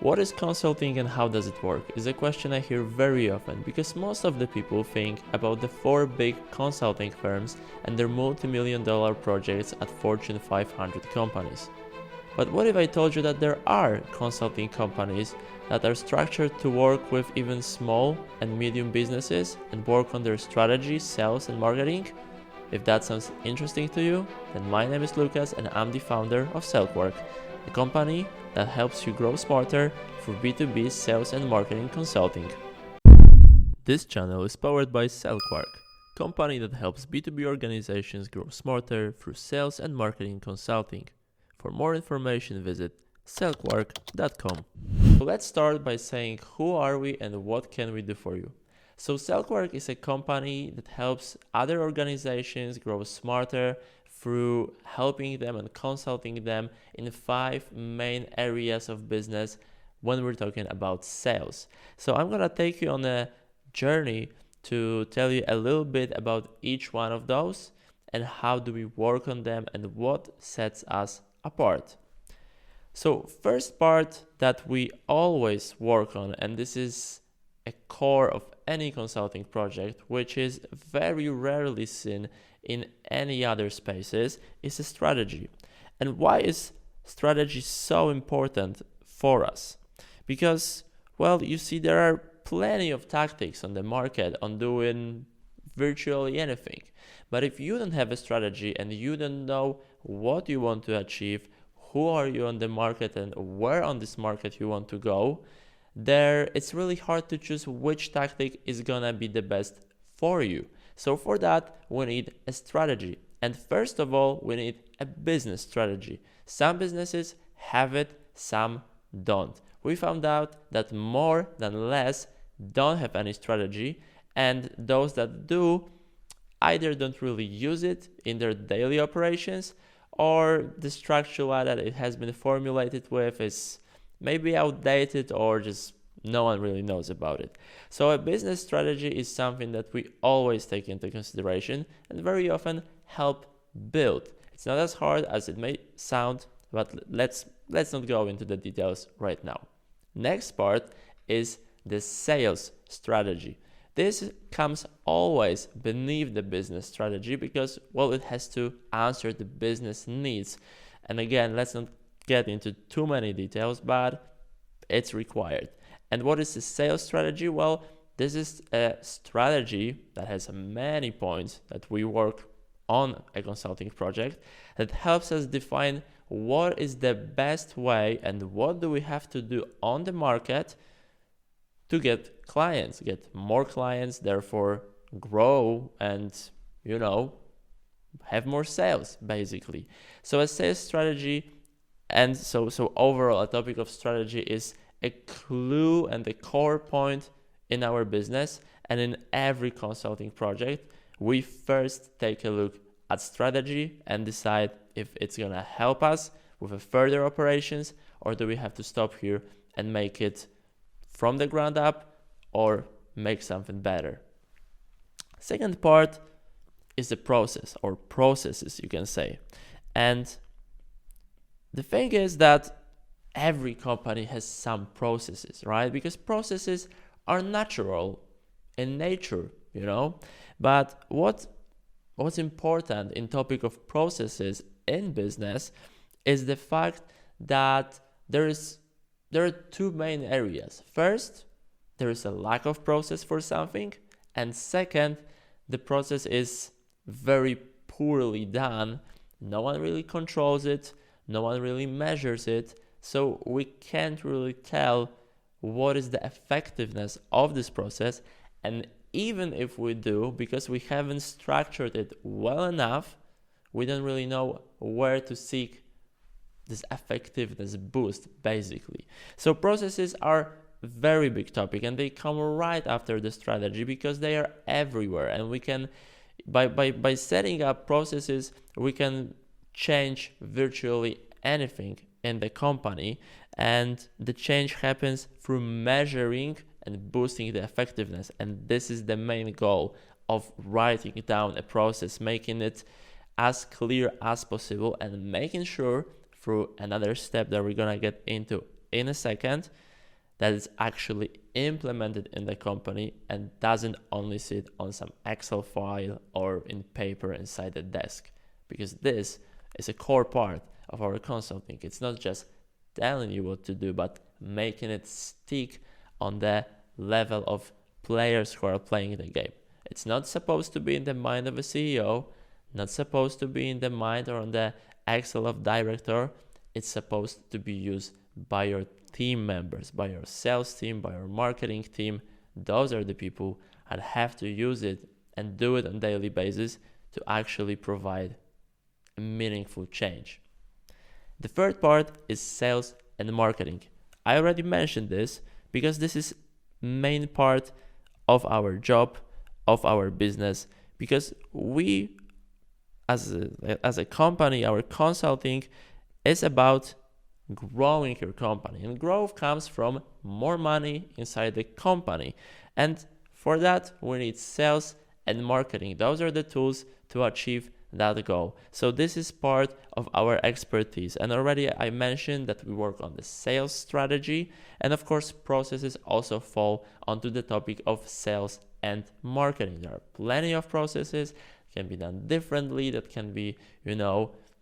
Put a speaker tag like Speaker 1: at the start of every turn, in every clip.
Speaker 1: What is consulting and how does it work is a question I hear very often because most of the people think about the 4 big consulting firms and their multi-million-dollar projects at Fortune 500 companies. But what if I told you that there are consulting companies that are structured to work with even small and medium businesses and work on their strategy, sales and marketing? If that sounds interesting to you, then my name is Lucas and I'm the founder of SellQuark, a company that helps you grow smarter through B2B sales and marketing consulting. This channel is powered by SellQuark, a company that helps B2B organizations grow smarter through sales and marketing consulting. For more information, visit sellquark.com. So let's start by saying who are we and what can we do for you. So SellQuark is a company that helps other organizations grow smarter through helping them and consulting them in 5 main areas of business when we're talking about sales. So I'm going to take you on a journey to tell you a little bit about each one of those and how do we work on them and what sets us apart. So first part that we always work on, and this is a core of any consulting project, which is very rarely seen in any other spaces, is a strategy. And why is strategy so important for us? Because, well, you see, there are plenty of tactics on the market on doing virtually anything. But if you don't have a strategy and you don't know what you want to achieve, who are you on the market and where on this market you want to go, it's really hard to choose which tactic is gonna be the best for you. So for that, we need a strategy. And first of all, we need a business strategy. Some businesses have it, some don't. We found out that more than less don't have any strategy, and those that do either don't really use it in their daily operations, or the structure that it has been formulated with is maybe outdated or just no one really knows about it. So a business strategy is something that we always take into consideration and very often help build. It's not as hard as it may sound, but let's not go into the details right now. Next part is the sales strategy. This comes always beneath the business strategy because, well, it has to answer the business needs. And again, let's not get into too many details, but it's required. And what is the sales strategy? Well, this is a strategy that has many points that we work on a consulting project that helps us define what is the best way and what do we have to do on the market to get clients, get more clients, therefore grow and, have more sales basically. So a sales strategy, and so overall a topic of strategy is a clue and a core point in our business, and in every consulting project we first take a look at strategy and decide if it's gonna help us with a further operations, or do we have to stop here and make it from the ground up or make something better. Second part is the process, or processes you can say. And the thing is that every company has some processes, right? Because processes are natural in nature, But what's important in topic of processes in business is the fact that there are 2 main areas. First, there is a lack of process for something, and second, the process is very poorly done. No one really controls it, no one really measures it, so we can't really tell what is the effectiveness of this process. And even if we do, because we haven't structured it well enough, we don't really know where to seek this effectiveness boost basically. So processes are a very big topic and they come right after the strategy because they are everywhere, and we can by setting up processes we can change virtually anything in the company, and the change happens through measuring and boosting the effectiveness. And this is the main goal of writing down a process, making it as clear as possible and making sure through another step that we're gonna get into in a second that is actually implemented in the company and doesn't only sit on some Excel file or in paper inside the desk, because this is a core part of our consulting. It's not just telling you what to do, but making it stick on the level of players who are playing the game. It's not supposed to be in the mind of a CEO, not supposed to be in the mind or on the Excel of director. It's supposed to be used by your team members, by your sales team, by your marketing team. Those are the people that have to use it and do it on a daily basis to actually provide a meaningful change. The third part is sales and marketing. I already mentioned this because this is main part of our job, of our business, because we as a company, our consulting is about growing your company, and growth comes from more money inside the company, and for that we need sales and marketing. Those are the tools to achieve that goal. So this is part of our expertise, and already I mentioned that we work on the sales strategy, and of course processes also fall onto the topic of sales and marketing. There are plenty of processes can be done differently, that can be,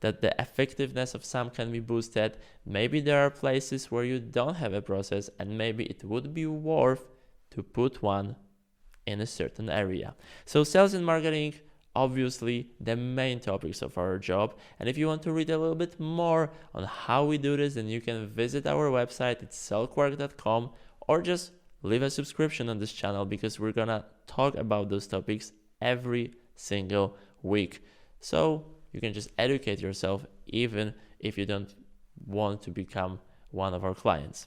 Speaker 1: that the effectiveness of some can be boosted. Maybe there are places where you don't have a process, and maybe it would be worth to put one in a certain area. So sales and marketing, obviously the main topics of our job. And if you want to read a little bit more on how we do this, then you can visit our website. It's sellquark.com, or just leave a subscription on this channel, because we're gonna talk about those topics every single week. So you can just educate yourself even if you don't want to become one of our clients.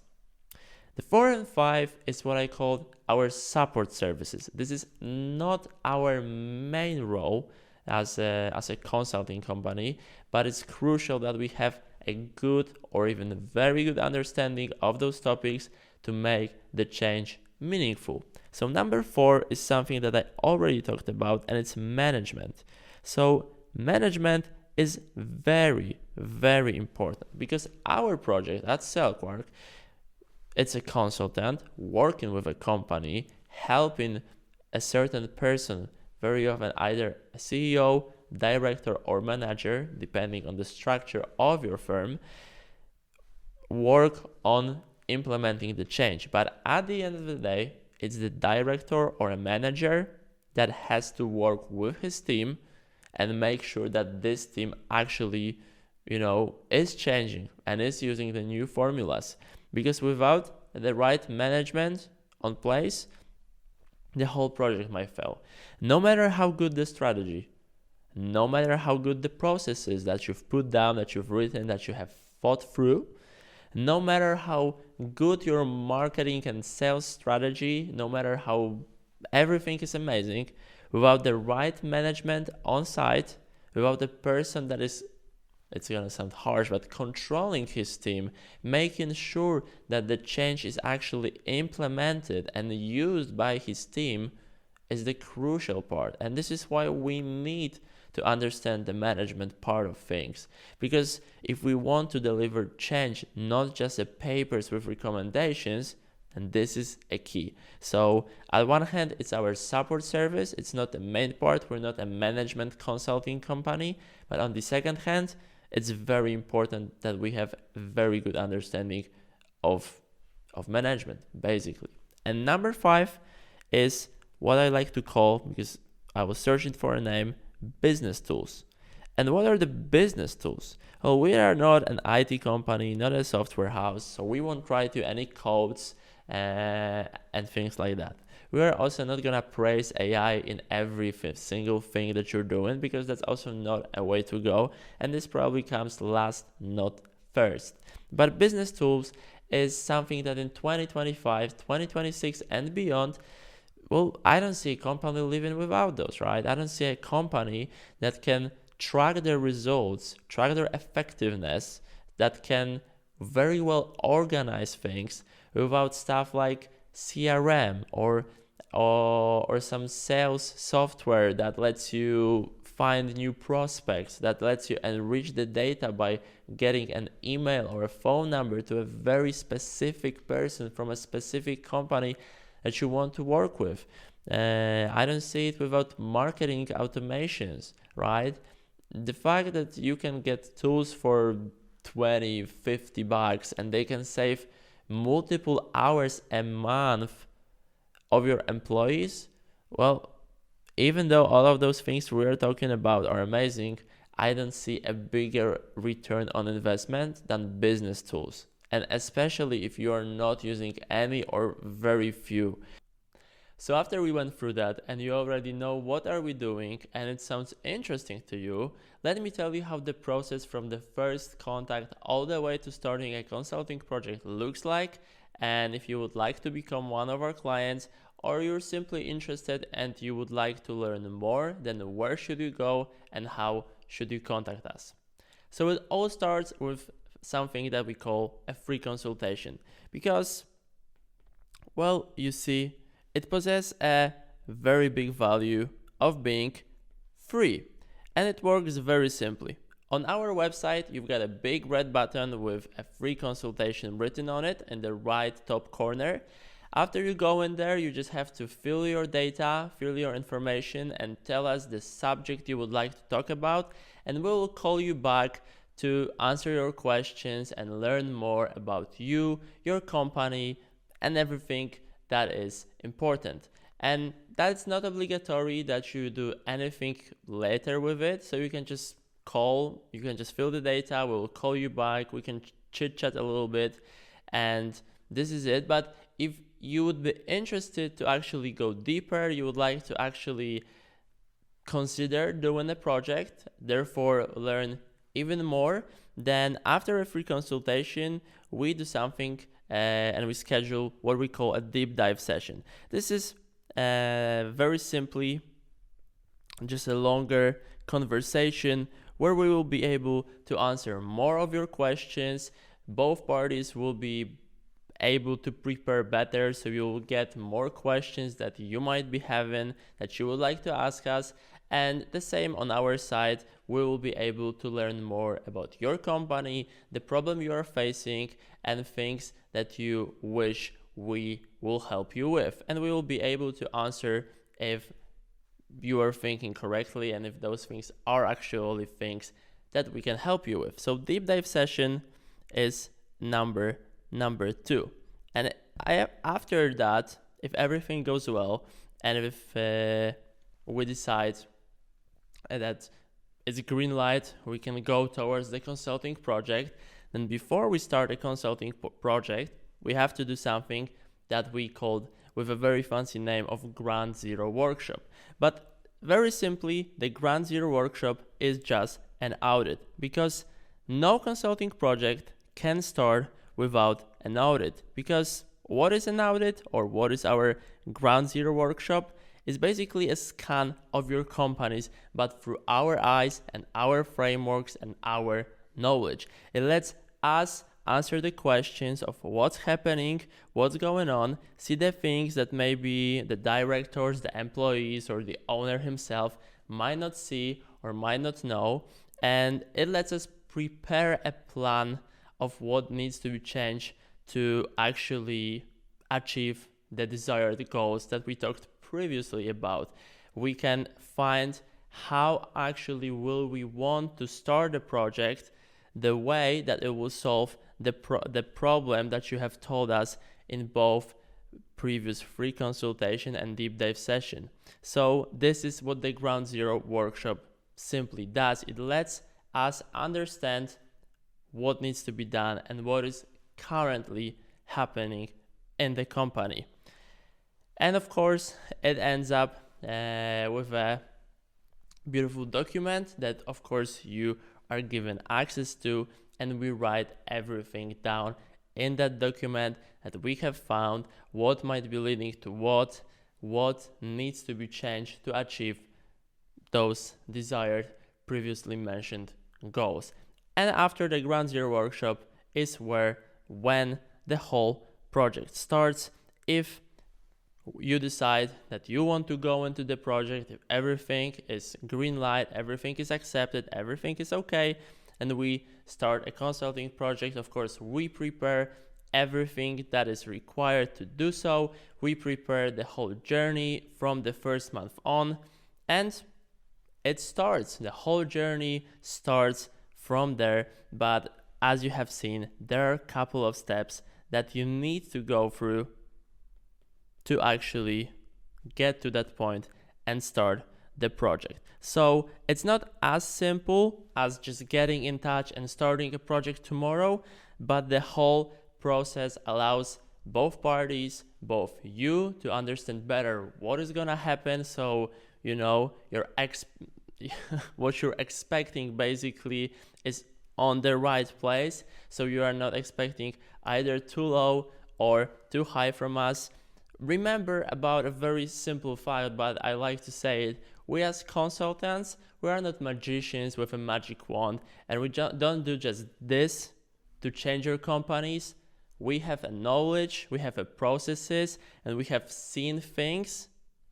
Speaker 1: The 4 and 5 is what I call our support services. This is not our main role as a consulting company, but it's crucial that we have a good or even very good understanding of those topics to make the change meaningful. So number 4 is something that I already talked about, and it's management. So management is very, very important, because our project at SellQuark, it's a consultant working with a company, helping a certain person, very often either a CEO, director, or manager, depending on the structure of your firm, work on implementing the change. But at the end of the day, it's the director or a manager that has to work with his team and make sure that this team actually, is changing and is using the new formulas. Because without the right management on place, the whole project might fail. No matter how good the strategy, no matter how good the processes that you've put down, that you've written, that you have thought through, no matter how good your marketing and sales strategy, no matter how everything is amazing, without the right management on site, without the person that is, it's gonna sound harsh, but controlling his team, making sure that the change is actually implemented and used by his team, is the crucial part. And this is why we need to understand the management part of things. Because if we want to deliver change, not just the papers with recommendations, and this is a key. So on one hand, it's our support service. It's not the main part. We're not a management consulting company. But on the second hand, it's very important that we have a very good understanding of management, basically. And number 5 is what I like to call, because I was searching for a name, business tools. And what are the business tools? Well, we are not an IT company, not a software house, so we won't write you any codes and things like that. We are also not gonna praise AI in every single thing that you're doing, because that's also not a way to go, and this probably comes last, not first. But business tools is something that in 2025, 2026 and beyond, well, I don't see a company living without those, right? I don't see a company that can track their results, track their effectiveness, that can very well organize things without stuff like CRM or some sales software that lets you find new prospects, that lets you enrich the data by getting an email or a phone number to a very specific person from a specific company that you want to work with. I don't see it without marketing automations, right? The fact that you can get tools for 20, $50 and they can save multiple hours a month of your employees, well, even though all of those things we're talking about are amazing, I don't see a bigger return on investment than business tools. And especially if you are not using any or very few. So after we went through that and you already know what are we doing and it sounds interesting to you, let me tell you how the process from the first contact all the way to starting a consulting project looks like. And if you would like to become one of our clients, or you're simply interested and you would like to learn more, then where should you go and how should you contact us? So it all starts with something that we call a free consultation, because, well, you see, it possesses a very big value of being free, and it works very simply. On our website, you've got a big red button with a free consultation written on it in the right top corner. After you go in there, you just have to fill your data, fill your information, and tell us the subject you would like to talk about, and we will call you back to answer your questions and learn more about you, your company, and everything that is important. And that's not obligatory that you do anything later with it, so you can just call, you can just fill the data, we'll call you back, we can chit chat a little bit, and this is it. But if you would be interested to actually go deeper, you would like to actually consider doing a project, therefore learn even more, then after a free consultation, we do something and we schedule what we call a deep dive session. This is very simply just a longer conversation where we will be able to answer more of your questions. Both parties will be able to prepare better, so you will get more questions that you might be having that you would like to ask us, and the same on our side. We will be able to learn more about your company, the problem you are facing, and things that you wish we will help you with, and we will be able to answer if you are thinking correctly and if those things are actually things that we can help you with. So deep dive session is number 2, and after that, if everything goes well and if we decide that it's a green light, we can go towards the consulting project, then before we start a consulting project, we have to do something that we called with a very fancy name of Ground Zero Workshop. But very simply, the Ground Zero Workshop is just an audit, because no consulting project can start without an audit. Because what is an audit, or what is our Ground Zero Workshop? Is basically a scan of your companies, but through our eyes and our frameworks and our knowledge. It lets us answer the questions of what's happening, what's going on, see the things that maybe the directors, the employees, or the owner himself might not see or might not know, and it lets us prepare a plan of what needs to be changed to actually achieve the desired goals that we talked previously about. We can find how actually will we want to start the project, the way that it will solve the problem that you have told us in both previous free consultation and deep dive session. So this is what the Ground Zero Workshop simply does. It lets us understand what needs to be done and what is currently happening in the company. And of course, it ends up with a beautiful document that, of course, you are given access to, and we write everything down in that document that we have found, what might be leading to what needs to be changed to achieve those desired previously mentioned goals. And after the Ground Zero Workshop is when the whole project starts, if you decide that you want to go into the project, if everything is green light, everything is accepted, everything is okay, and we start a consulting project. Of course, we prepare everything that is required to do so. We prepare the whole journey from the first month on, and it starts. The whole journey starts from there. But as you have seen, there are a couple of steps that you need to go through to actually get to that point and start the project. So it's not as simple as just getting in touch and starting a project tomorrow, but the whole process allows both parties, both you, to understand better what is gonna happen. So you know what you're expecting basically is on the right place. So you are not expecting either too low or too high from us. Remember about a very simple fact, but I like to say it. We as consultants, we are not magicians with a magic wand, and we don't do just this to change your companies. We have a knowledge, we have a processes, and we have seen things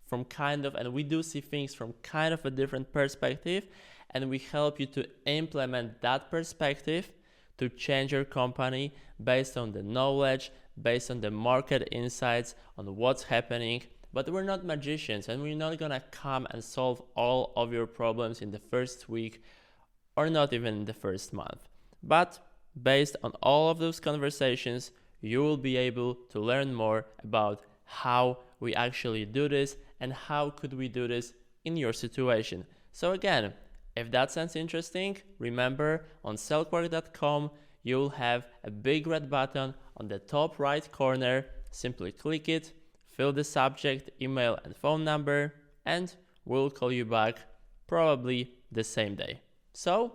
Speaker 1: from and we do see things from kind of a different perspective, and we help you to implement that perspective to change your company based on the knowledge, based on the market insights, on what's happening. But we're not magicians, and we're not gonna come and solve all of your problems in the first week or not even in the first month. But based on all of those conversations, you will be able to learn more about how we actually do this and how could we do this in your situation. So again, if that sounds interesting, remember on SellQuark.com you will have a big red button on the top right corner. Simply click it, fill the subject, email and phone number, and we'll call you back probably the same day. So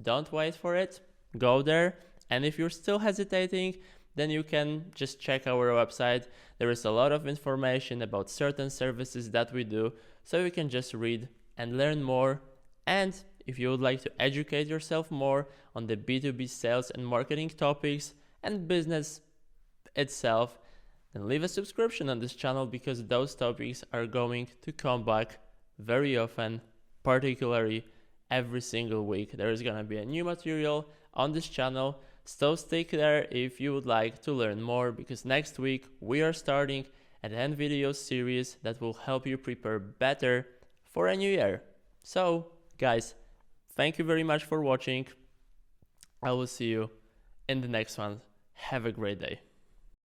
Speaker 1: don't wait for it, go there, and if you're still hesitating, then you can just check our website. There is a lot of information about certain services that we do, so you can just read and learn more. And if you would like to educate yourself more on the B2B sales and marketing topics and business itself, then leave a subscription on this channel, because those topics are going to come back very often, particularly every single week. There is going to be a new material on this channel, so stick there if you would like to learn more, because next week we are starting an end video series that will help you prepare better for a new year. So guys, thank you very much for watching. I will see you in the next one. Have a great day.